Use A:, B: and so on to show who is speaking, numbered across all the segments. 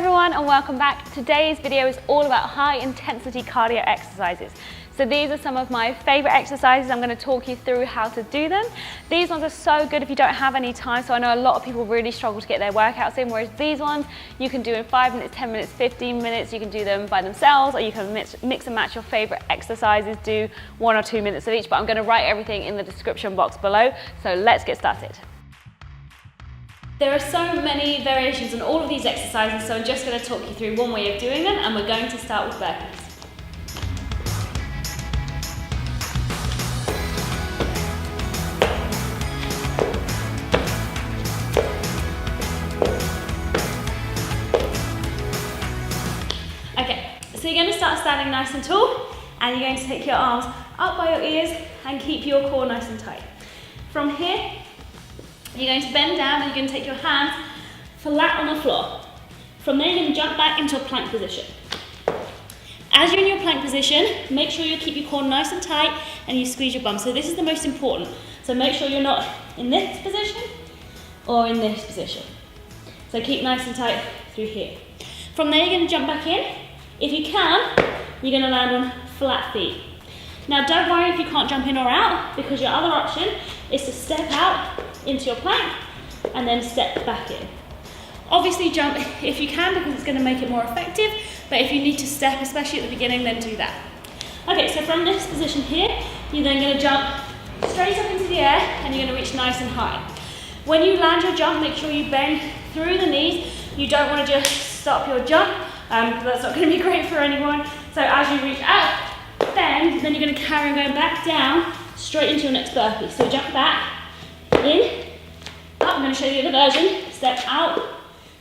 A: everyone and welcome back. Today's video is all about high intensity cardio exercises. So these are some of my favorite exercises. I'm going to talk you through how to do them. These ones are so good if you don't have any time. So I know a lot of people really struggle to get their workouts in, whereas these ones you can do in 5 minutes, 10 minutes, 15 minutes. You can do them by themselves, or you can mix and match your favorite exercises, do 1 or 2 minutes of each, but I'm going to write everything in the description box below. So let's get started. There are so many variations on all of these exercises, so I'm just going to talk you through one way of doing them, and we're going to start with burpees. Okay, so you're going to start standing nice and tall, and you're going to take your arms up by your ears and keep your core nice and tight. From here, you're going to bend down and you're going to take your hands flat on the floor. From there, you're going to jump back into a plank position. As you're in your plank position, make sure you keep your core nice and tight and you squeeze your bum. So this is the most important. So make sure you're not in this position or in this position. So keep nice and tight through here. From there, you're going to jump back in. If you can, you're going to land on flat feet. Now don't worry if you can't jump in or out, because your other option is to step out into your plank and then step back in. Obviously jump if you can, because it's going to make it more effective, but if you need to step, especially at the beginning, then do that. Okay, so from this position here, you're then going to jump straight up into the air and you're going to reach nice and high. When you land your jump, make sure you bend through the knees. You don't want to just stop your jump, because that's not going to be great for anyone. So as you reach out, bend, then you're going to carry on going back down straight into your next burpee. So jump back, in, up. I'm going to show you the other version. Step out,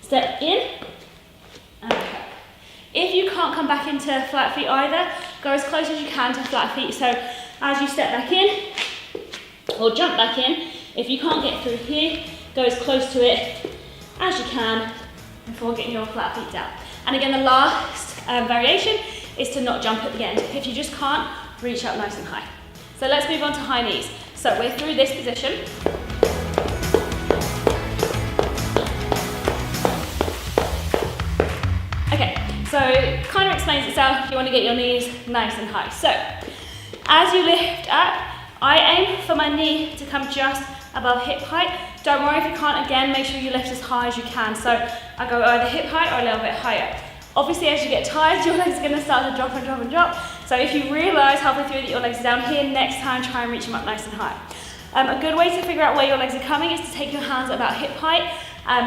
A: step in, and okay. If you can't come back into flat feet either, go as close as you can to flat feet. So as you step back in, or jump back in, if you can't get through here, go as close to it as you can before getting your flat feet down. And again, the last variation is to not jump at the end. If you just can't, reach up nice and high. So let's move on to high knees. So we're through this position. Okay, so it kind of explains itself. You want to get your knees nice and high. So as you lift up, I aim for my knee to come just above hip height. Don't worry if you can't. Again, make sure you lift as high as you can. So I go either hip height or a little bit higher. Obviously, as you get tired, your legs are going to start to drop and drop and drop. So if you realise halfway through that your legs are down here, next time try and reach them up nice and high. A good way to figure out where your legs are coming is to take your hands at about hip height,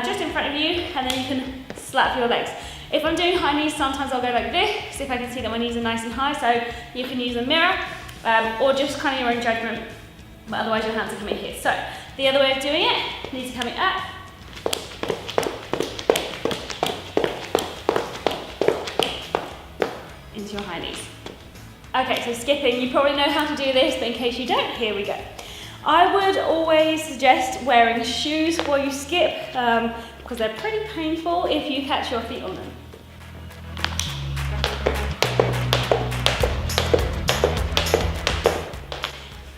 A: just in front of you, and then you can slap your legs. If I'm doing high knees, sometimes I'll go like this, if I can see that my knees are nice and high. So you can use a mirror, or just kind of your own judgment, but otherwise your hands are coming here. So the other way of doing it, knees are coming up, into your high knees. Okay, so skipping, you probably know how to do this, but in case you don't, here we go. I would always suggest wearing shoes while you skip, because they're pretty painful if you catch your feet on them.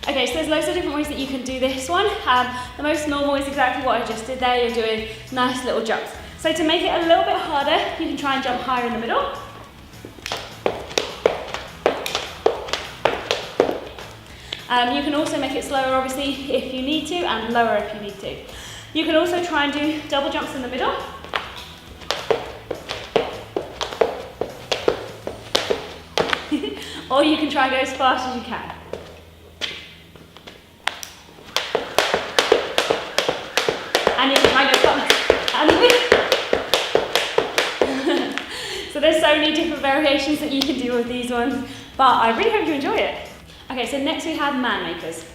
A: Okay, so there's loads of different ways that you can do this one. The most normal is exactly what I just did there. You're doing nice little jumps. So to make it a little bit harder, you can try and jump higher in the middle. You can also make it slower, obviously, if you need to, and lower if you need to. You can also try and do double jumps in the middle. Or you can try and go as fast as you can. And you can try and go fast. So there's so many different variations that you can do with these ones, but I really hope you enjoy it. Okay, so next we have man makers.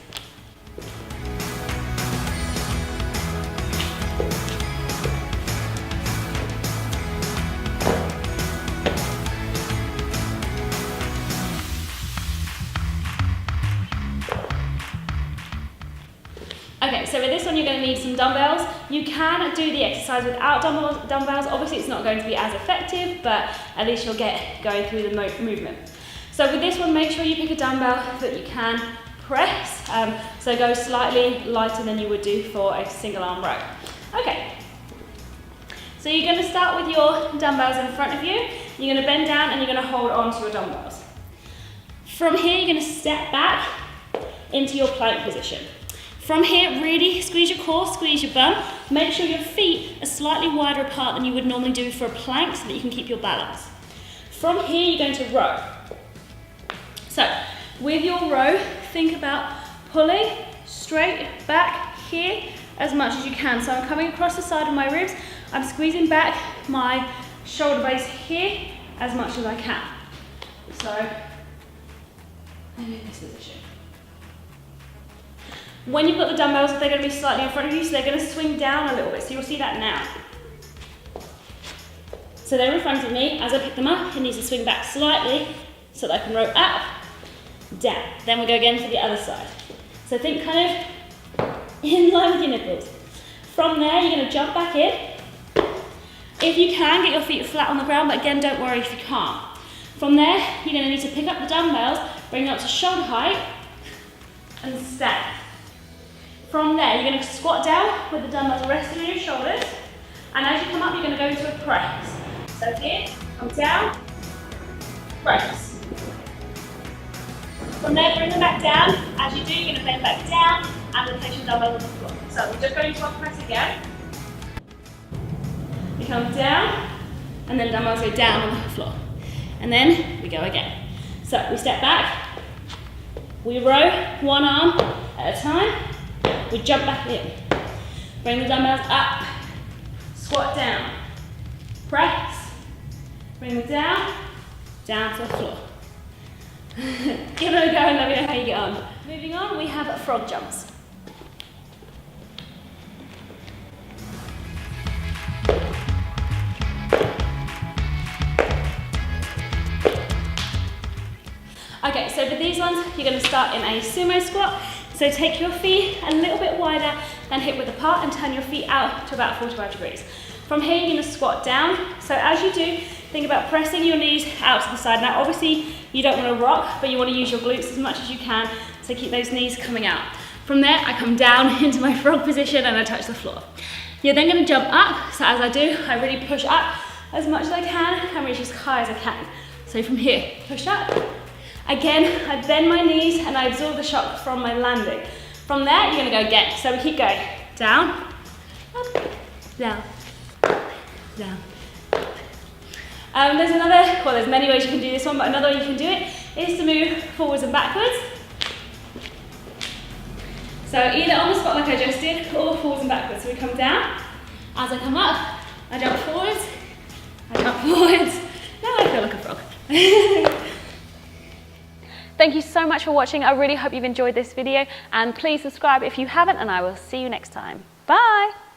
A: Okay, so with this one you're going to need some dumbbells. You can do the exercise without dumbbells. Obviously it's not going to be as effective, but at least you'll get going through the movement. So with this one, make sure you pick a dumbbell that you can press. So go slightly lighter than you would do for a single arm row. Okay. So you're going to start with your dumbbells in front of you. You're going to bend down and you're going to hold on to your dumbbells. From here, you're going to step back into your plank position. From here, really squeeze your core, squeeze your bum. Make sure your feet are slightly wider apart than you would normally do for a plank so that you can keep your balance. From here, you're going to row. So, with your row, think about pulling straight back here as much as you can. So I'm coming across the side of my ribs, I'm squeezing back my shoulder base here as much as I can. So, I'm in this position. When you've got the dumbbells, they're going to be slightly in front of you, so they're going to swing down a little bit. So you'll see that now. So they're in front of me. As I pick them up, it needs to swing back slightly so that I can row up, down. Then we'll go again to the other side. So think kind of in line with your nipples. From there, you're going to jump back in. If you can, get your feet flat on the ground, but again, don't worry if you can't. From there, you're going to need to pick up the dumbbells, bring them up to shoulder height, and stand. From there, you're going to squat down with the dumbbells resting on your shoulders, and as you come up, you're going to go into a press. So here, come down, press. From there, bring them back down. As you do, you're going to bend back down and then place your dumbbells on the floor. So we're just going to our press again. You come down, and then dumbbells go down on the floor. And then we go again. So we step back, we row one arm at a time, we jump back in. Bring the dumbbells up, squat down, press, bring them down, down to the floor. Give it a go and let me know how you get on. Moving on, we have frog jumps. Okay, so for these ones, you're going to start in a sumo squat. So take your feet a little bit wider than hip width apart and turn your feet out to about 45 degrees. From here, you're going to squat down. So as you do, think about pressing your knees out to the side. Now, obviously, you don't want to rock, but you want to use your glutes as much as you can, so keep those knees coming out. From there, I come down into my frog position and I touch the floor. You're then going to jump up. So as I do, I really push up as much as I can and reach as high as I can. So from here, push up. Again, I bend my knees and I absorb the shock from my landing. From there, you're going to go again. So we keep going. Down, up, down, down. There's many ways you can do this one, but another way you can do it is to move forwards and backwards. So either on the spot like I just did, or forwards and backwards. So we come down. As I come up, I jump forwards, I jump forwards. Now I feel like a frog. Thank you so much for watching. I really hope you've enjoyed this video, and please subscribe if you haven't, and I will see you next time. Bye.